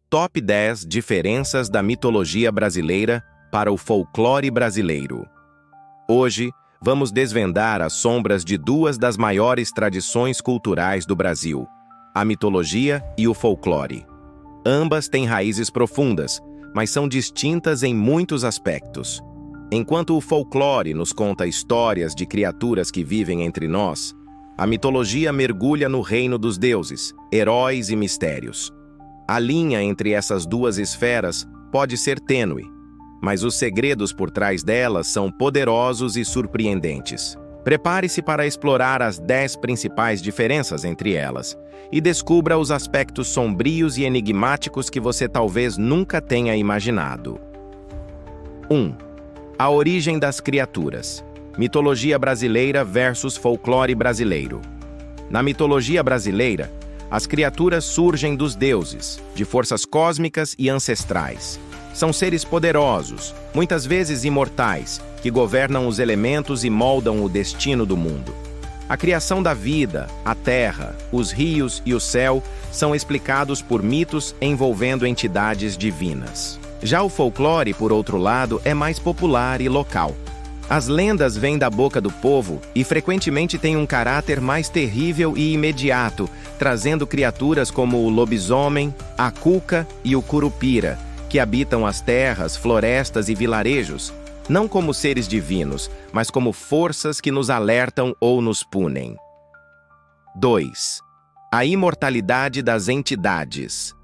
Top 10 diferenças da mitologia brasileira para o folclore brasileiro. Hoje, vamos desvendar as sombras de duas das maiores tradições culturais do Brasil, a mitologia e o folclore. Ambas têm raízes profundas, mas são distintas em muitos aspectos. Enquanto o folclore nos conta histórias de criaturas que vivem entre nós, a mitologia mergulha no reino dos deuses, heróis e mistérios. A linha entre essas duas esferas pode ser tênue, mas os segredos por trás delas são poderosos e surpreendentes. Prepare-se para explorar as 10 principais diferenças entre elas e descubra os aspectos sombrios e enigmáticos que você talvez nunca tenha imaginado. 1. A origem das criaturas. Mitologia brasileira versus folclore brasileiro. Na mitologia brasileira, as criaturas surgem dos deuses, de forças cósmicas e ancestrais. São seres poderosos, muitas vezes imortais, que governam os elementos e moldam o destino do mundo. A criação da vida, a terra, os rios e o céu são explicados por mitos envolvendo entidades divinas. Já o folclore, por outro lado, é mais popular e local. As lendas vêm da boca do povo e frequentemente têm um caráter mais terrível e imediato, trazendo criaturas como o lobisomem, a cuca e o curupira, que habitam as terras, florestas e vilarejos, não como seres divinos, mas como forças que nos alertam ou nos punem. 2. A imortalidade das entidades.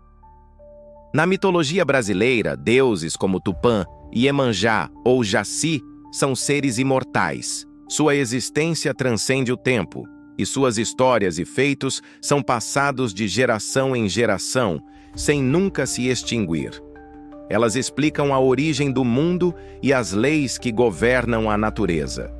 Na mitologia brasileira, deuses como Tupã, Iemanjá ou Jaci são seres imortais. Sua existência transcende o tempo, e suas histórias e feitos são passados de geração em geração, sem nunca se extinguir. Elas explicam a origem do mundo e as leis que governam a natureza.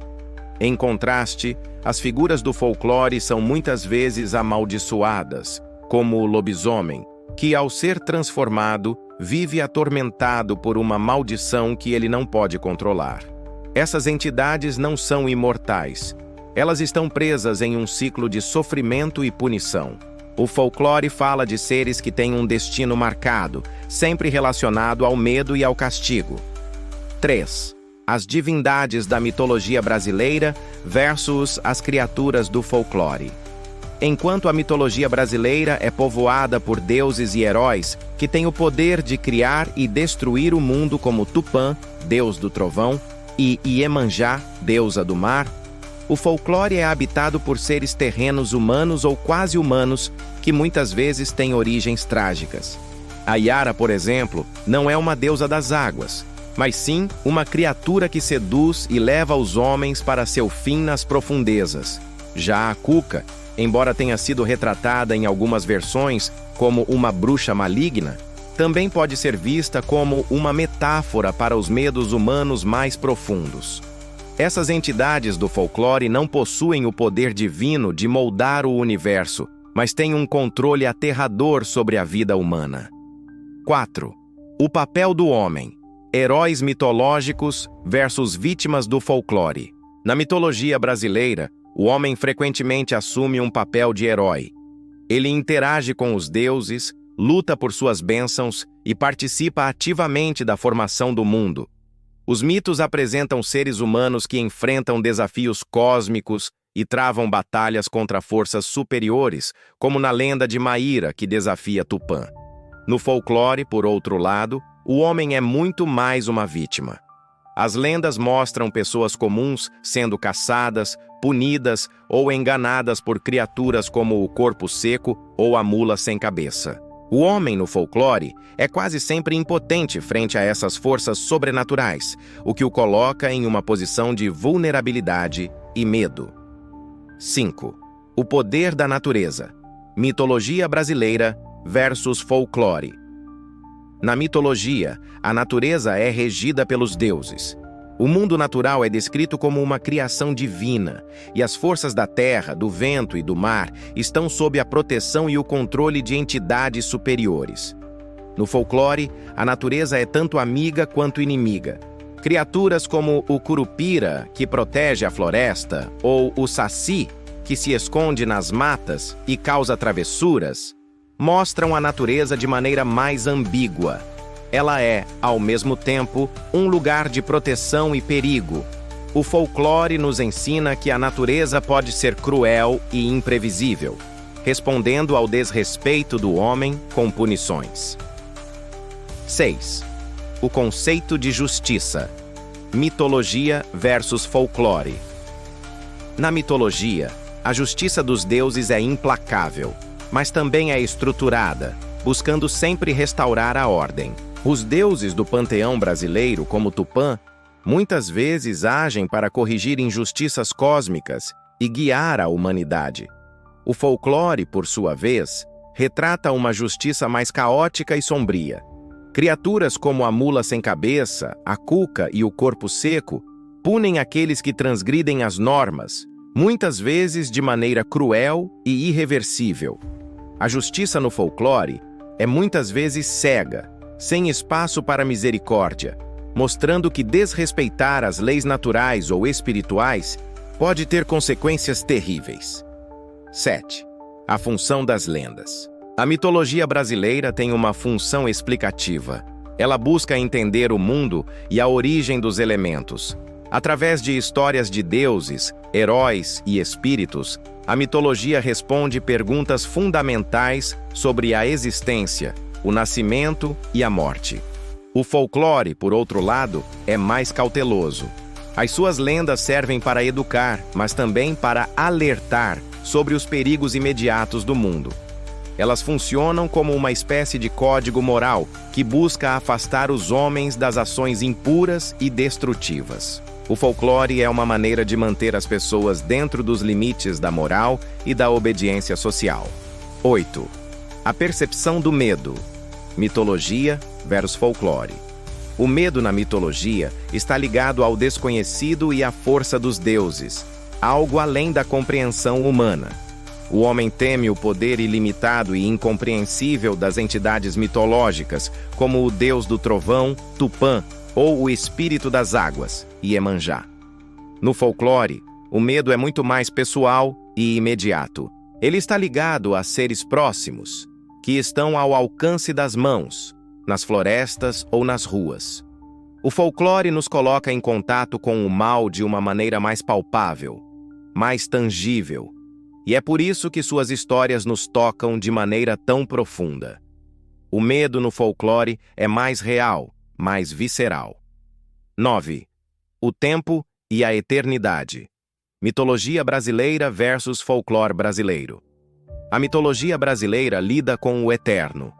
Em contraste, as figuras do folclore são muitas vezes amaldiçoadas, como o lobisomem, que, ao ser transformado, vive atormentado por uma maldição que ele não pode controlar. Essas entidades não são imortais. Elas estão presas em um ciclo de sofrimento e punição. O folclore fala de seres que têm um destino marcado, sempre relacionado ao medo e ao castigo. 3. As divindades da mitologia brasileira versus as criaturas do folclore. Enquanto a mitologia brasileira é povoada por deuses e heróis que têm o poder de criar e destruir o mundo, como Tupã, deus do trovão, e Iemanjá, deusa do mar, o folclore é habitado por seres terrenos humanos ou quase humanos que muitas vezes têm origens trágicas. A Iara, por exemplo, não é uma deusa das águas, mas sim uma criatura que seduz e leva os homens para seu fim nas profundezas. Já a Cuca, embora tenha sido retratada em algumas versões como uma bruxa maligna, também pode ser vista como uma metáfora para os medos humanos mais profundos. Essas entidades do folclore não possuem o poder divino de moldar o universo, mas têm um controle aterrador sobre a vida humana. 4. O papel do homem. Heróis mitológicos versus vítimas do folclore. Na mitologia brasileira, o homem frequentemente assume um papel de herói. Ele interage com os deuses, luta por suas bênçãos e participa ativamente da formação do mundo. Os mitos apresentam seres humanos que enfrentam desafios cósmicos e travam batalhas contra forças superiores, como na lenda de Maíra, que desafia Tupã. No folclore, por outro lado, o homem é muito mais uma vítima. As lendas mostram pessoas comuns sendo caçadas, punidas ou enganadas por criaturas como o corpo seco ou a mula sem cabeça. O homem, no folclore, é quase sempre impotente frente a essas forças sobrenaturais, o que o coloca em uma posição de vulnerabilidade e medo. 5. O poder da natureza. Mitologia brasileira versus folclore. Na mitologia, a natureza é regida pelos deuses. O mundo natural é descrito como uma criação divina, e as forças da terra, do vento e do mar estão sob a proteção e o controle de entidades superiores. No folclore, a natureza é tanto amiga quanto inimiga. Criaturas como o curupira, que protege a floresta, ou o saci, que se esconde nas matas e causa travessuras, mostram a natureza de maneira mais ambígua. Ela é, ao mesmo tempo, um lugar de proteção e perigo. O folclore nos ensina que a natureza pode ser cruel e imprevisível, respondendo ao desrespeito do homem com punições. 6. O conceito de justiça. Mitologia versus folclore. Na mitologia, a justiça dos deuses é implacável, mas também é estruturada, buscando sempre restaurar a ordem. Os deuses do panteão brasileiro, como Tupã, muitas vezes agem para corrigir injustiças cósmicas e guiar a humanidade. O folclore, por sua vez, retrata uma justiça mais caótica e sombria. Criaturas como a mula sem cabeça, a cuca e o corpo seco punem aqueles que transgridem as normas, muitas vezes de maneira cruel e irreversível. A justiça no folclore é muitas vezes cega, sem espaço para misericórdia, mostrando que desrespeitar as leis naturais ou espirituais pode ter consequências terríveis. 7. A função das lendas. A mitologia brasileira tem uma função explicativa. Ela busca entender o mundo e a origem dos elementos. Através de histórias de deuses, heróis e espíritos, a mitologia responde perguntas fundamentais sobre a existência, o nascimento e a morte. O folclore, por outro lado, é mais cauteloso. As suas lendas servem para educar, mas também para alertar sobre os perigos imediatos do mundo. Elas funcionam como uma espécie de código moral que busca afastar os homens das ações impuras e destrutivas. O folclore é uma maneira de manter as pessoas dentro dos limites da moral e da obediência social. 8. A percepção do medo. Mitologia versus folclore. O medo na mitologia está ligado ao desconhecido e à força dos deuses, algo além da compreensão humana. O homem teme o poder ilimitado e incompreensível das entidades mitológicas, como o deus do trovão, Tupã, ou o espírito das águas, Iemanjá. No folclore, o medo é muito mais pessoal e imediato. Ele está ligado a seres próximos, que estão ao alcance das mãos, nas florestas ou nas ruas. O folclore nos coloca em contato com o mal de uma maneira mais palpável, mais tangível, e é por isso que suas histórias nos tocam de maneira tão profunda. O medo no folclore é mais real, mais visceral. 9. O tempo e a eternidade. Mitologia brasileira versus folclore brasileiro. A mitologia brasileira lida com o eterno.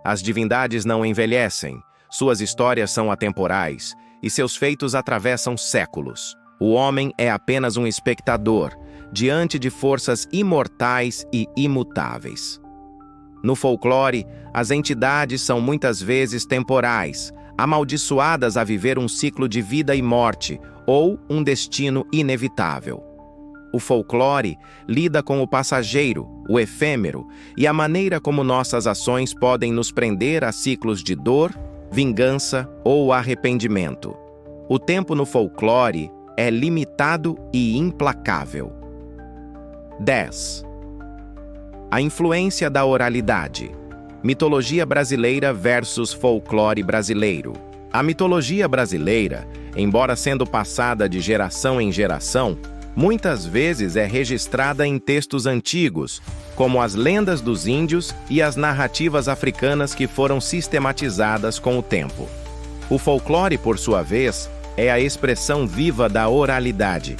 As divindades não envelhecem, suas histórias são atemporais e seus feitos atravessam séculos. O homem é apenas um espectador, diante de forças imortais e imutáveis. No folclore, as entidades são muitas vezes temporais, amaldiçoadas a viver um ciclo de vida e morte, ou um destino inevitável. O folclore lida com o passageiro, o efêmero, e a maneira como nossas ações podem nos prender a ciclos de dor, vingança ou arrependimento. O tempo no folclore é limitado e implacável. 10. A influência da oralidade. Mitologia brasileira versus folclore brasileiro. A mitologia brasileira, embora sendo passada de geração em geração, muitas vezes é registrada em textos antigos, como as lendas dos índios e as narrativas africanas que foram sistematizadas com o tempo. O folclore, por sua vez, é a expressão viva da oralidade.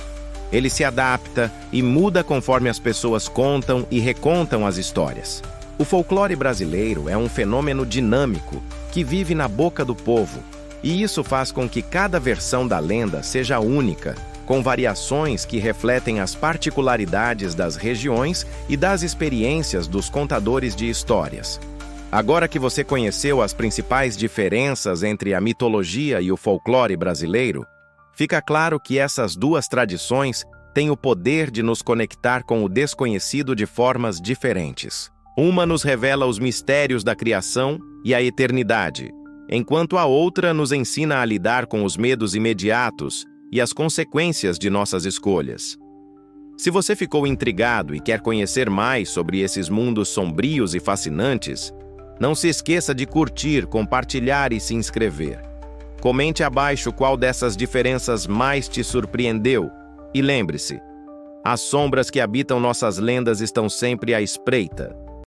Ele se adapta e muda conforme as pessoas contam e recontam as histórias. O folclore brasileiro é um fenômeno dinâmico que vive na boca do povo, e isso faz com que cada versão da lenda seja única, com variações que refletem as particularidades das regiões e das experiências dos contadores de histórias. Agora que você conheceu as principais diferenças entre a mitologia e o folclore brasileiro, fica claro que essas duas tradições têm o poder de nos conectar com o desconhecido de formas diferentes. Uma nos revela os mistérios da criação e a eternidade, enquanto a outra nos ensina a lidar com os medos imediatos e as consequências de nossas escolhas. Se você ficou intrigado e quer conhecer mais sobre esses mundos sombrios e fascinantes, não se esqueça de curtir, compartilhar e se inscrever. Comente abaixo qual dessas diferenças mais te surpreendeu. E lembre-se, as sombras que habitam nossas lendas estão sempre à espreita.